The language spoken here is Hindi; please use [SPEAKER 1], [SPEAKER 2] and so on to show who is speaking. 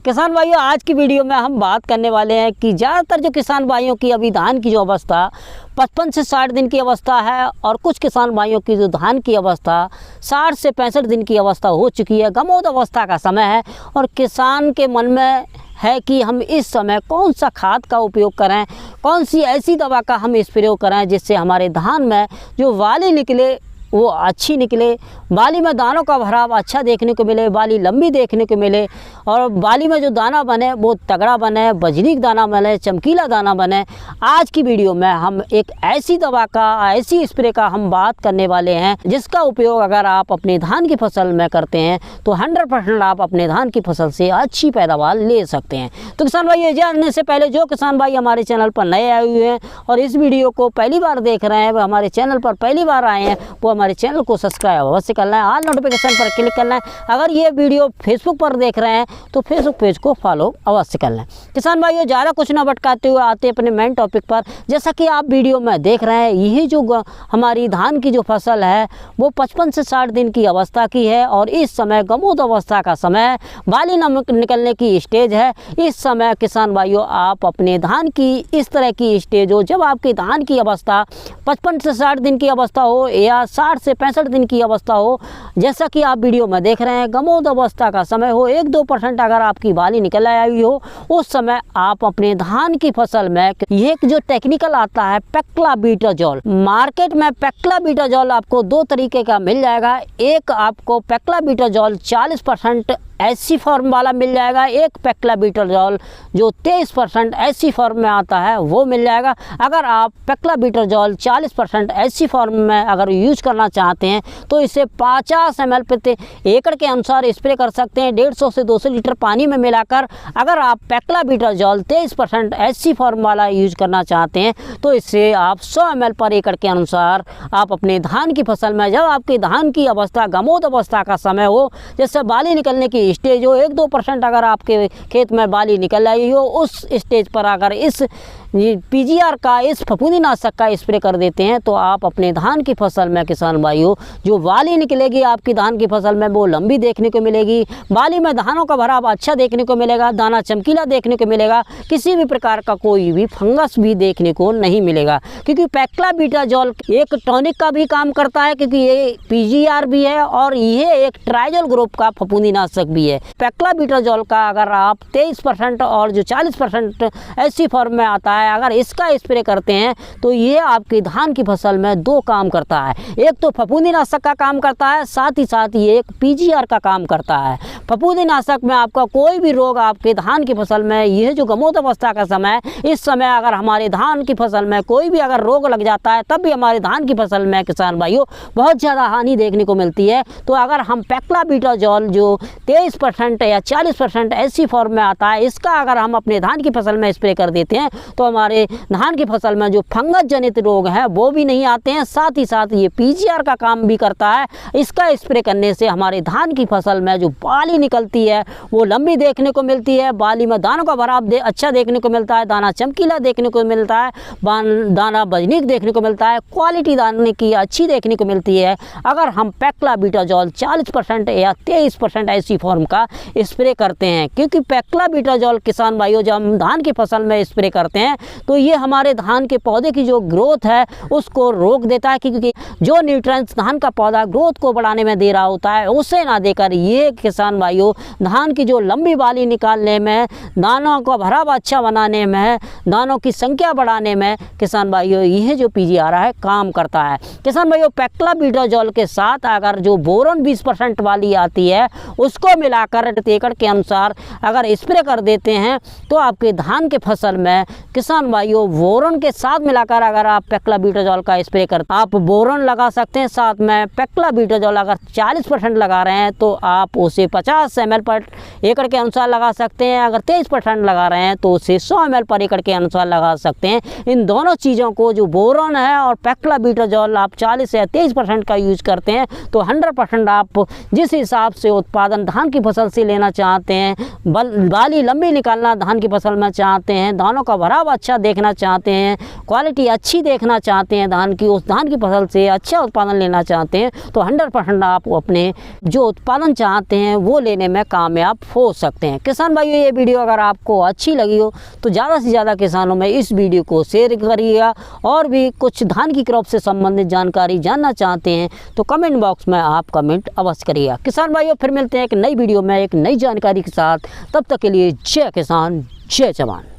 [SPEAKER 1] किसान भाइयों, आज की वीडियो में हम बात करने वाले हैं कि ज़्यादातर जो किसान भाइयों की अभी धान की जो अवस्था 55 से 60 दिन की अवस्था है और कुछ किसान भाइयों की जो धान की अवस्था 60 से 65 दिन की अवस्था हो चुकी है, गमोद अवस्था का समय है। और किसान के मन में है कि हम इस समय कौन सा खाद का उपयोग करें, कौन सी ऐसी दवा का हम स्प्रे करें जिससे हमारे धान में जो वाली निकले वो अच्छी निकले, बाली में दानों का भराव अच्छा देखने को मिले, बाली लंबी देखने को मिले और बाली में जो दाना बने वो तगड़ा बने, बजनीक दाना बने, चमकीला दाना बने। आज की वीडियो में हम एक ऐसी दवा का, ऐसी स्प्रे का हम बात करने वाले हैं जिसका उपयोग अगर आप अपने धान की फसल में करते हैं तो 100% आप अपने धान की फसल से अच्छी पैदावार ले सकते हैं। तो किसान भाई, ये जानने से पहले जो किसान भाई हमारे चैनल पर नए आए हुए हैं और इस वीडियो को पहली बार देख रहे हैं, वो हमारे चैनल पर पहली बार आए हैं, वो हमारे चैनल को सब्सक्राइब अवश्य करना है, ऑल नोटिफिकेशन पर क्लिक करना है। अगर ये वीडियो फेसबुक पर देख रहे हैं तो फेसबुक पेज को फॉलो अवश्य करना है। किसान भाइयों, ज़्यादा कुछ ना भटकाते हुए आते अपने मेन टॉपिक पर। जैसा कि आप वीडियो में देख रहे हैं, यही जो हमारी धान की जो फसल है वो 55 से 60 दिन की अवस्था की है और इस समय गमोद अवस्था का समय है, बाली निकलने की स्टेज है। इस समय किसान भाइयों, आप अपने धान की इस तरह की स्टेज हो, जब आपकी धान की अवस्था 55 से 60 दिन की अवस्था हो या 60 से 65 दिन की अवस्था हो, जैसा कि आप वीडियो में देख रहे हैं, गमोद अवस्था का समय हो, 1-2% अगर आपकी बाली निकल आई हो, उस समय आप अपने धान की फसल में ये जो टेक्निकल आता है पेक्लाबीटाजोल, मार्केट में पेक्लाबीटाजोल आपको 2 तरीके का मिल जाएगा। एक आपको पेक्लाबीटाजोल 40% ऐसी फॉर्म वाला मिल जाएगा, एक पेक्लाबीटाजोल जो 23% ऐसी फॉर्म में आता है वो मिल जाएगा। अगर आप पेक्लाबीटाजोल 40% ऐसी फॉर्म में अगर यूज करना चाहते हैं तो इसे 50 ml प्रति एकड़ के अनुसार स्प्रे कर सकते हैं, 150 से 200 लीटर पानी में मिलाकर। अगर आप पेक्लाबीटाजोल 23% ऐसी फॉर्म वाला यूज करना चाहते हैं तो इससे आप 100 ml पर एकड़ के अनुसार आप अपने धान की फसल में, जब आपकी धान की अवस्था गमोद अवस्था का समय हो, जैसे बाली निकलने की स्टेज हो, 1-2% अगर आपके खेत में बाली निकल आई हो, उस स्टेज पर अगर इस पीजीआर का, इस फफूंदीनाशक का स्प्रे कर देते हैं तो आप अपने धान की फसल में किसान भाइयों, जो वाली निकलेगी आपकी धान की फसल में वो लंबी देखने को मिलेगी, बाली में दानों का भराव अच्छा देखने को मिलेगा, दाना चमकीला देखने को मिलेगा, किसी भी प्रकार का कोई भी फंगस भी देखने को नहीं मिलेगा। क्योंकि पेक्लाबीटाजोल एक टॉनिक का भी काम करता है, क्योंकि ये पीजीआर भी है और ये एक ट्राइजोल ग्रुप का फफूंदीनाशक भी है। पेक्लाबीटाजोल का अगर आप 23% और जो 40% ऐसी फॉर्म में आता है, अगर इसका स्प्रे करते हैं तो ये आपकी धान की फसल में 2 काम करता है। एक तो फफूंदीनाशक का काम करता है, साथ ही साथ ये एक पीजीआर का काम करता है। फफूंदीनाशक में आपका कोई भी रोग आपके धान की फसल में, यह जो गमोद अवस्था का समय, इस समय अगर हमारे धान की फसल में कोई भी अगर रोग लग जाता है तब भी हमारे धान की फसल में किसान भाइयों बहुत ज़्यादा हानि देखने को मिलती है। तो अगर हम पेक्लाबीटाजोल जो 23% या 40% ऐसी फॉर्म में आता है, इसका अगर हम अपने धान की फसल में स्प्रे कर देते हैं तो हमारे धान की फसल में जो फंगस जनित रोग हैं वो भी नहीं आते हैं। साथ ही साथ ये पीजीआर का काम भी करता है। इसका स्प्रे करने से हमारे धान की फसल में जो बाली निकलती है वो लंबी देखने को मिलती है, बाली में दानों का भराव अच्छा देखने को मिलता है, दाना चमकीला देखने को मिलता है, दाना बजनीक देखने को मिलता है, क्वालिटी दाने की अच्छी देखने को मिलती है अगर हम पेक्लाबीटाजोल 40% या 23% ऐसी फॉर्म का स्प्रे करते हैं। क्योंकि पेक्लाबीटाजोल किसान भाइयों, जब हम धान की फसल में स्प्रे करते हैं तो ये हमारे धान के पौधे की जो ग्रोथ है उसको रोक देता है, क्योंकि जो न्यूट्रिएंट्स धान का पौधा ग्रोथ को बढ़ाने में दे रहा होता है उसे ना देकर ये किसान भाइयों धान की जो लंबी बाली निकालने में, दानों का भराव अच्छा बनाने में, दानों की संख्या बढ़ाने में किसान भाइयों यह जो पीजीआर है काम करता है। किसान भाइयों, पेक्लाबीटाजोल के साथ अगर जो बोरॉन 20% वाली आती है उसको मिलाकर एकड़ के अनुसार अगर स्प्रे कर देते हैं तो आपके धान के फसल में किसान भाइयों बोरॉन के साथ मिलाकर अगर आप पेक्लाबीटाजोल का स्प्रे करते हैं, आप बोरॉन लगा सकते हैं, साथ में पेक्लाबीटाजोल अगर 40% लगा रहे हैं तो आप उसे 50 ml पर एकड़ के अनुसार लगा सकते हैं, अगर 23% लगा रहे हैं तो उसे 100 ml पर एकड़ के अनुसार लगा सकते हैं। इन दोनों चीज़ों को, जो बोरॉन है और पेक्लाबीटाजोल, आप 40 या 23% का यूज करते हैं तो 100% आप जिस हिसाब से उत्पादन धान की फसल से लेना चाहते हैं, बाली लंबी निकालना धान की फसल में चाहते हैं, दानों का भराव अच्छा देखना चाहते हैं, क्वालिटी अच्छी देखना चाहते हैं धान की, उस धान की फसल से अच्छा उत्पादन लेना चाहते हैं, तो 100% आप अपने जो उत्पादन चाहते हैं वो लेने में कामयाब हो सकते हैं। किसान भाइयों, ये वीडियो अगर आपको अच्छी लगी हो तो ज़्यादा से ज़्यादा किसानों में इस वीडियो को शेयर करिएगा। और भी कुछ धान की क्रॉप से संबंधित जानकारी जानना चाहते हैं तो कमेंट बॉक्स में आप कमेंट अवश्य करिएगा। किसान भाइयों, फिर मिलते हैं एक नई वीडियो में एक नई जानकारी के साथ। तब तक के लिए जय किसान, जय जवान।